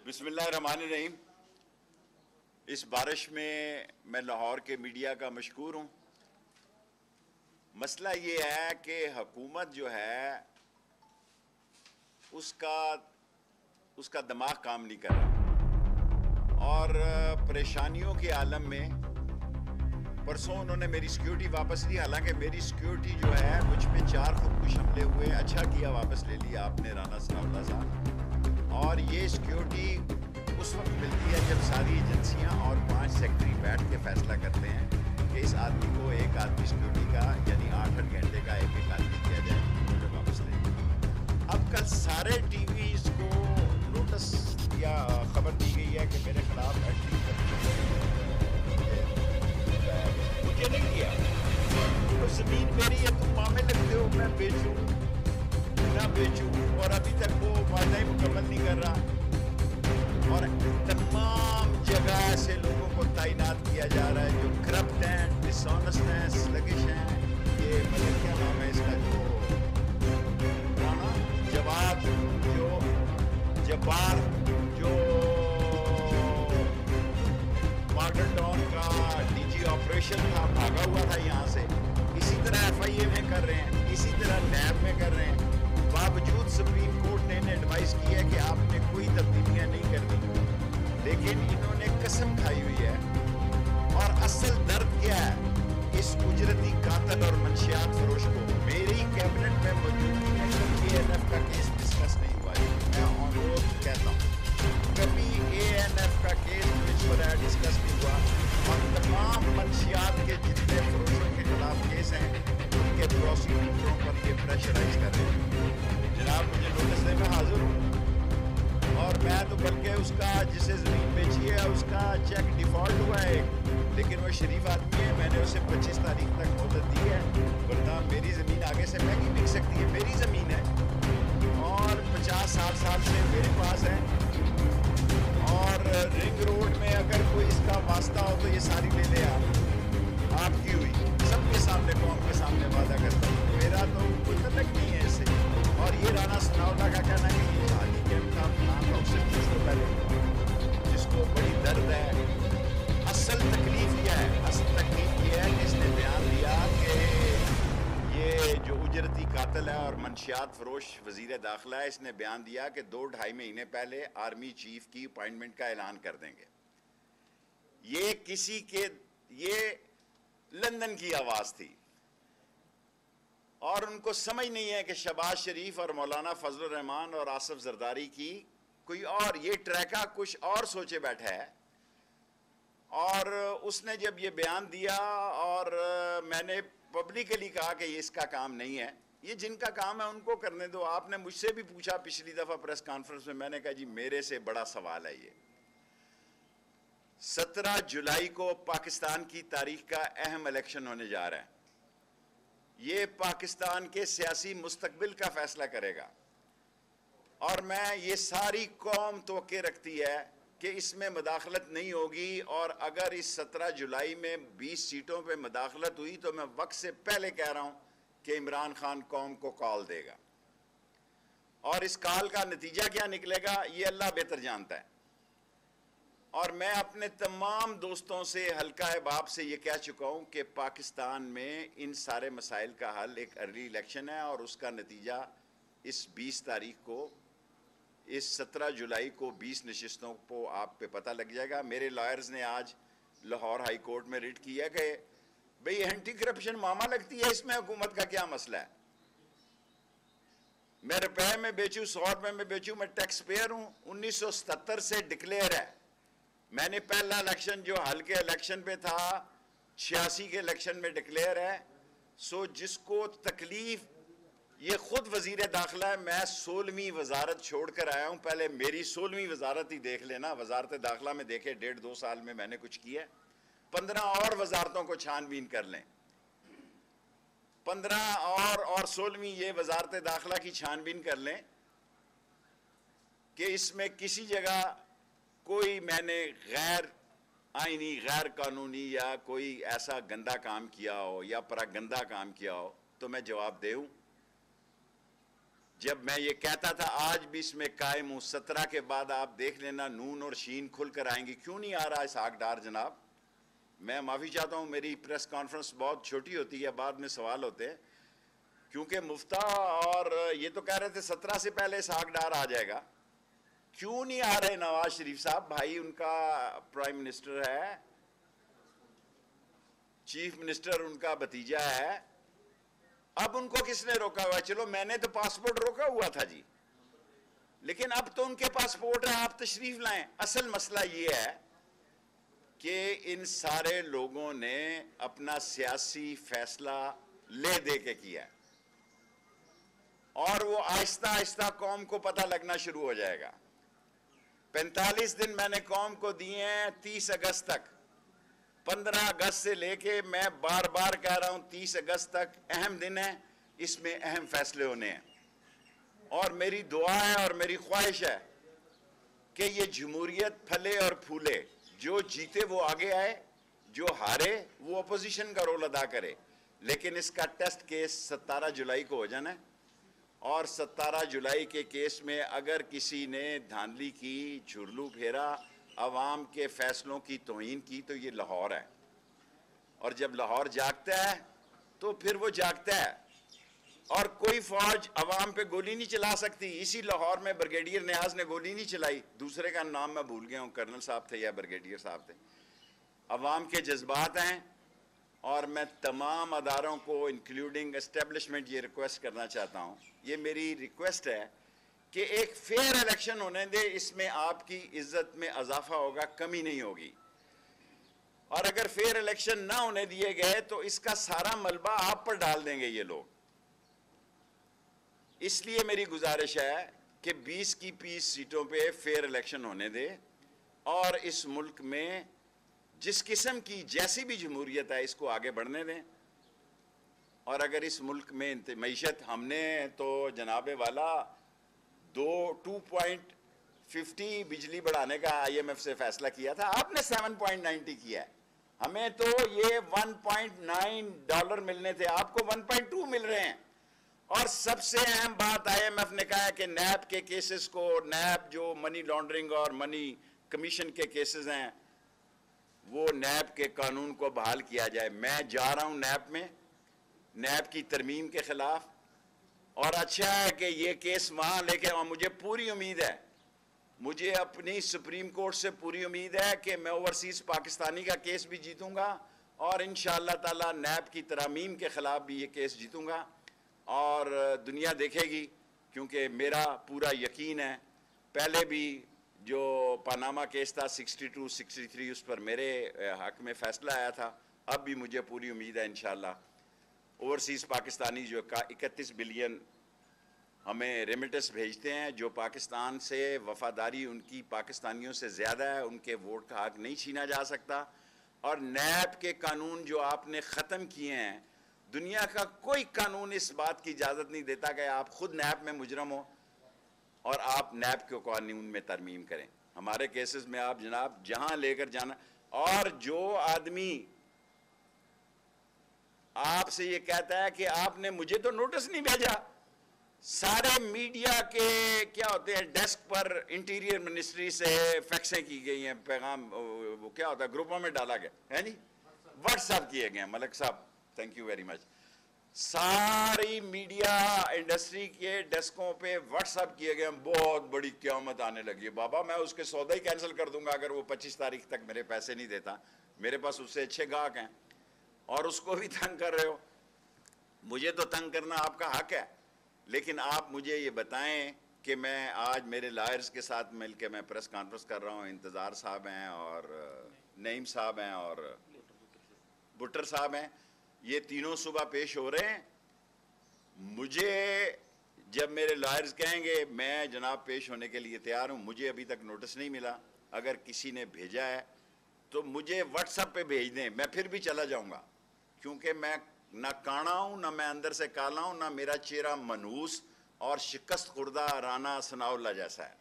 بسم اللہ الرحمن الرحیم۔ اس بارش میں میں لاہور کے میڈیا کا مشکور ہوں۔ مسئلہ یہ ہے کہ حکومت جو ہے اس کا دماغ کام نہیں کر رہا، اور پریشانیوں کے عالم میں پرسوں انہوں نے میری سیکیورٹی واپس لی، حالانکہ میری سیکیورٹی جو ہے مجھ پہ 4 خودکش حملے ہوئے، اچھا کیا واپس لے لیا آپ نے رانا ثناء اللہ صاحب۔ اور یہ سیکیورٹی اس وقت ملتی ہے جب ساری ایجنسیاں اور 5 سیکٹری بیٹھ کے فیصلہ کرتے ہیں کہ اس آدمی کو ایک آدمی سیکیورٹی کا یعنی 8 گھنٹے کا ایک آدمی کیا جائے جو واپس لے جائے۔ اب کل سارے ٹی ویز کو نوٹس یا خبر دی گئی ہے کہ میرے خلاف مجھے نہیں کیا، تو زمین میری ہے، تم معاملے لگتے ہو میں بیچوں نہ بیچوں، اور ابھی تک وہ معاہدہ ہی مکمل نہیں کر رہا، اور تمام جگہ ایسے لوگوں کو تعینات کیا جا رہا ہے جو کرپٹ ہیں، ڈس آنسٹ ہیں، سلگش ہیں۔ یہ مطلب کیا نام ہے اس کا، جو جواب جو جبار جو ماڈل ٹاؤن کا ڈی جی آپریشن تھا، بھاگا ہوا تھا یہاں سے، اسی طرح ایف آئی اے میں کر رہے ہیں، اسی طرح نیب میں کر رہے ہیں۔ باوجود سپریم کورٹ نے انہیں ایڈوائز کی ہے کہ آپ نے کوئی تبدیلیاں نہیں کرنی، لیکن انہوں نے قسم کھائی ہوئی ہے۔ اور اصل درد کیا ہے اس اجرتی قاتل اور منشیات فروش کو؟ میری کیبنٹ میں موجودگی میں اے این ایف کا کیس ڈسکس نہیں ہوا ہے، میں آن روڈ کہتا ہوں، کبھی اے این ایف کا کیس جو ہے ڈسکس نہیں ہوا، اور تمام منشیات کے جتنے فروشوں کے خلاف کیس ہیں ان کے پروسیکیوٹروں پر یہ پریشرائز کر رہے ہیں۔ جناب مجھے نوٹس دے، میں حاضر ہوں، اور میں تو بلکہ اس کا جسے زمین بیچی ہے اس کا چیک ڈیفالٹ ہوا ہے، لیکن وہ شریف آدمی ہے، میں نے اسے 25 تاریخ تک مہلت دی ہے، ورنہ میری زمین آگے سے مہنگی بک سکتی ہے، میری زمین ہے اور 50-60 سال سے میرے پاس ہے، اور رنگ روڈ میں اگر کوئی اس کا واسطہ ہو تو یہ ساری لے لے آپ کی ہوئی، سب کے سامنے قوم کے سامنے وعدہ کرتا ہوں، میرا تو کوئی تعلق نہیں ہے اس سے۔ اور یہ رانا ثناء اللہ کا کہنا ہے کہ یہ شادی کے نام صرف اس کو پہلے جس کو بڑی درد ہے۔ اصل تکلیف کیا ہے؟ اصل تکلیف یہ ہے کہ اس نے بیان دیا کہ یہ جو اجرتی قاتل ہے اور منشیات فروش وزیر داخلہ ہے، اس نے بیان دیا کہ 2-2.5 مہینے پہلے آرمی چیف کی اپائنٹمنٹ کا اعلان کر دیں گے۔ یہ لندن کی آواز تھی، اور ان کو سمجھ نہیں ہے کہ شہباز شریف اور مولانا فضل الرحمان اور آصف زرداری کی کوئی اور یہ ٹریکہ کچھ اور سوچے بیٹھا ہے۔ اور اس نے جب یہ بیان دیا اور میں نے پبلکلی کہا کہ یہ اس کا کام نہیں ہے، یہ جن کا کام ہے ان کو کرنے دو۔ آپ نے مجھ سے بھی پوچھا پچھلی دفعہ پریس کانفرنس میں نے کہا جی میرے سے بڑا سوال ہے یہ۔ 17 جولائی کو پاکستان کی تاریخ کا اہم الیکشن ہونے جا رہا ہے، یہ پاکستان کے سیاسی مستقبل کا فیصلہ کرے گا، اور میں یہ ساری قوم توقع رکھتی ہے کہ اس میں مداخلت نہیں ہوگی، اور اگر اس 17 جولائی میں 20 سیٹوں پہ مداخلت ہوئی تو میں وقت سے پہلے کہہ رہا ہوں کہ عمران خان قوم کو کال دے گا، اور اس کال کا نتیجہ کیا نکلے گا یہ اللہ بہتر جانتا ہے۔ اور میں اپنے تمام دوستوں سے حلقہ باب سے یہ کہہ چکا ہوں کہ پاکستان میں ان سارے مسائل کا حل ایک ارلی الیکشن ہے، اور اس کا نتیجہ اس 20 تاریخ کو، اس 17 جولائی کو 20 نشستوں کو آپ پہ پتہ لگ جائے گا۔ میرے لائرز نے آج لاہور ہائی کورٹ میں ریٹ کیا کہ بھئی اینٹی کرپشن معاملہ لگتی ہے، اس میں حکومت کا کیا مسئلہ ہے؟ میں روپے میں بیچوں 100 روپے میں بیچوں، میں ٹیکس پیئر ہوں، 1977 سے ڈکلیئر ہے۔ میں نے پہلا الیکشن جو ہلکے الیکشن پہ تھا 86 کے الیکشن میں ڈکلیئر ہے۔ سو جس کو تکلیف، یہ خود وزیر داخلہ ہے، میں 16ویں وزارت چھوڑ کر آیا ہوں، پہلے میری 16ویں وزارت ہی دیکھ لینا، وزارت داخلہ میں دیکھے 1.5-2 سال میں نے کچھ کیا ہے، 15 اور وزارتوں کو چھان بین کر لیں، 15 اور 16ویں یہ وزارت داخلہ کی چھان بین کر لیں کہ اس میں کسی جگہ کوئی میں نے غیر آئینی، غیر قانونی یا کوئی ایسا گندا کام کیا ہو یا پراگندہ کام کیا ہو تو میں جواب دے ہوں۔ جب میں یہ کہتا تھا آج بھی اس میں قائم ہوں، 17 کے بعد آپ دیکھ لینا نون اور شین کھل کر آئیں گی. کیوں نہیں آ رہا اسحاق ڈار جناب؟ میں معافی چاہتا ہوں، میری پریس کانفرنس بہت چھوٹی ہوتی ہے، بعد میں سوال ہوتے ہیں، کیونکہ مفتا اور یہ تو کہہ رہے تھے 17 سے پہلے اسحاق ڈار آ جائے گا. کیوں نہیں آ رہے نواز شریف صاحب؟ بھائی ان کا پرائم منسٹر ہے، چیف منسٹر ان کا بھتیجا ہے. اب ان کو کس نے روکا ہوا ہے؟ چلو میں نے تو پاسپورٹ روکا ہوا تھا جی، لیکن اب تو ان کے پاسپورٹ ہے، آپ تشریف لائیں. اصل مسئلہ یہ ہے کہ ان سارے لوگوں نے اپنا سیاسی فیصلہ لے دے کے کیا ہے، اور وہ آہستہ آہستہ قوم کو پتہ لگنا شروع ہو جائے گا. 45 دن میں نے قوم کو دیے ہیں، 30 اگست تک. 15 اگست سے لے کے میں بار بار کہہ رہا ہوں 30 اگست تک اہم دن ہے، اس میں اہم فیصلے ہونے ہیں. اور میری دعا ہے اور میری خواہش ہے کہ یہ جمہوریت پھلے اور پھولے. جو جیتے وہ آگے آئے، جو ہارے وہ اپوزیشن کا رول ادا کرے. لیکن اس کا ٹیسٹ کیس 17 جولائی کو ہو جانا ہے، اور 17 جولائی کے کیس میں اگر کسی نے دھاندلی کی، جھرلو پھیرا، عوام کے فیصلوں کی توہین کی، تو یہ لاہور ہے. اور جب لاہور جاگتا ہے تو پھر وہ جاگتا ہے، اور کوئی فوج عوام پہ گولی نہیں چلا سکتی. اسی لاہور میں بریگیڈیئر نیاز نے گولی نہیں چلائی، دوسرے کا نام میں بھول گیا ہوں، کرنل صاحب تھے یا بریگیڈیئر صاحب تھے. عوام کے جذبات ہیں، اور میں تمام اداروں کو انکلوڈنگ اسٹیبلشمنٹ یہ ریکویسٹ کرنا چاہتا ہوں، یہ میری ریکویسٹ ہے کہ ایک فیئر الیکشن ہونے دے. اس میں آپ کی عزت میں اضافہ ہوگا، کمی نہیں ہوگی. اور اگر فیئر الیکشن نہ ہونے دیے گئے تو اس کا سارا ملبہ آپ پر ڈال دیں گے یہ لوگ. اس لیے میری گزارش ہے کہ 20 کی 20 سیٹوں پہ فیئر الیکشن ہونے دے، اور اس ملک میں جس قسم کی جیسی بھی جمہوریت ہے اس کو آگے بڑھنے دیں. اور اگر اس ملک میں معیشت، ہم نے تو جناب والا 2.50 بجلی بڑھانے کا آئی ایم ایف سے فیصلہ کیا تھا، آپ نے 7.90 کیا ہے. ہمیں تو یہ $1.9 ملنے تھے، آپ کو 1.2 مل رہے ہیں. اور سب سے اہم بات آئی ایم ایف نے کہا ہے کہ نیب کے کیسز کو، نیب جو منی لانڈرنگ اور منی کمیشن کے کیسز ہیں، وہ نیب کے قانون کو بحال کیا جائے. میں جا رہا ہوں نیب میں، نیب کی ترمیم کے خلاف. اور اچھا ہے کہ یہ کیس وہاں لے کے، اور مجھے پوری امید ہے، مجھے اپنی سپریم کورٹ سے پوری امید ہے کہ میں اوورسیز پاکستانی کا کیس بھی جیتوں گا، اور انشاءاللہ تعالی نیب کی ترامیم کے خلاف بھی یہ کیس جیتوں گا. اور دنیا دیکھے گی، کیونکہ میرا پورا یقین ہے. پہلے بھی جو پاناما کیس تھا 62 63 اس پر میرے حق میں فیصلہ آیا تھا. اب بھی مجھے پوری امید ہے انشاءاللہ اوورسیز پاکستانی جو 31 بلین ہمیں ریمیٹس بھیجتے ہیں، جو پاکستان سے وفاداری ان کی پاکستانیوں سے زیادہ ہے، ان کے ووٹ کا حق نہیں چھینا جا سکتا. اور نیب کے قانون جو آپ نے ختم کیے ہیں، دنیا کا کوئی قانون اس بات کی اجازت نہیں دیتا کہ آپ خود نیب میں مجرم ہو اور آپ نیب کے قانون میں ترمیم کریں. ہمارے کیسز میں آپ جناب جہاں لے کر جانا. اور جو آدمی آپ سے یہ کہتا ہے کہ آپ نے مجھے تو نوٹس نہیں بھیجا، سارے میڈیا کے کیا ہوتے ہیں ڈیسک پر انٹیریئر منسٹری سے فیکسیں کی گئی ہیں، پیغام وہ کیا ہوتا ہے گروپوں میں ڈالا گیا ہے جی، واٹس ایپ کیے گئے ہیں. ملک صاحب تھینک یو ویری مچ. ساری میڈیا انڈسٹری کے ڈیسکوں پہ واٹس ایپ کیے گئے ہیں. بہت بڑی قیامت آنے لگی ہے بابا، میں اس کے سودا ہی کینسل کر دوں گا اگر وہ 25 تاریخ تک میرے پیسے نہیں دیتا. میرے پاس اس سے اچھے گاہک ہیں، اور اس کو بھی تنگ کر رہے ہو. مجھے تو تنگ کرنا آپ کا حق ہے، لیکن آپ مجھے یہ بتائیں کہ میں آج میرے لائرز کے ساتھ مل کے میں پریس کانفرنس کر رہا ہوں. انتظار صاحب ہیں اور نعیم صاحب ہیں اور بٹر صاحب ہیں، یہ تینوں صبح پیش ہو رہے ہیں. مجھے جب میرے لائرز کہیں گے میں جناب پیش ہونے کے لیے تیار ہوں. مجھے ابھی تک نوٹس نہیں ملا، اگر کسی نے بھیجا ہے تو مجھے واٹس ایپ پہ بھیج دیں، میں پھر بھی چلا جاؤں گا. کیونکہ میں نہ کانا ہوں، نہ میں اندر سے کالا ہوں، نہ میرا چہرہ منحوس اور شکست خوردہ رانا ثناء اللہ جیسا ہے.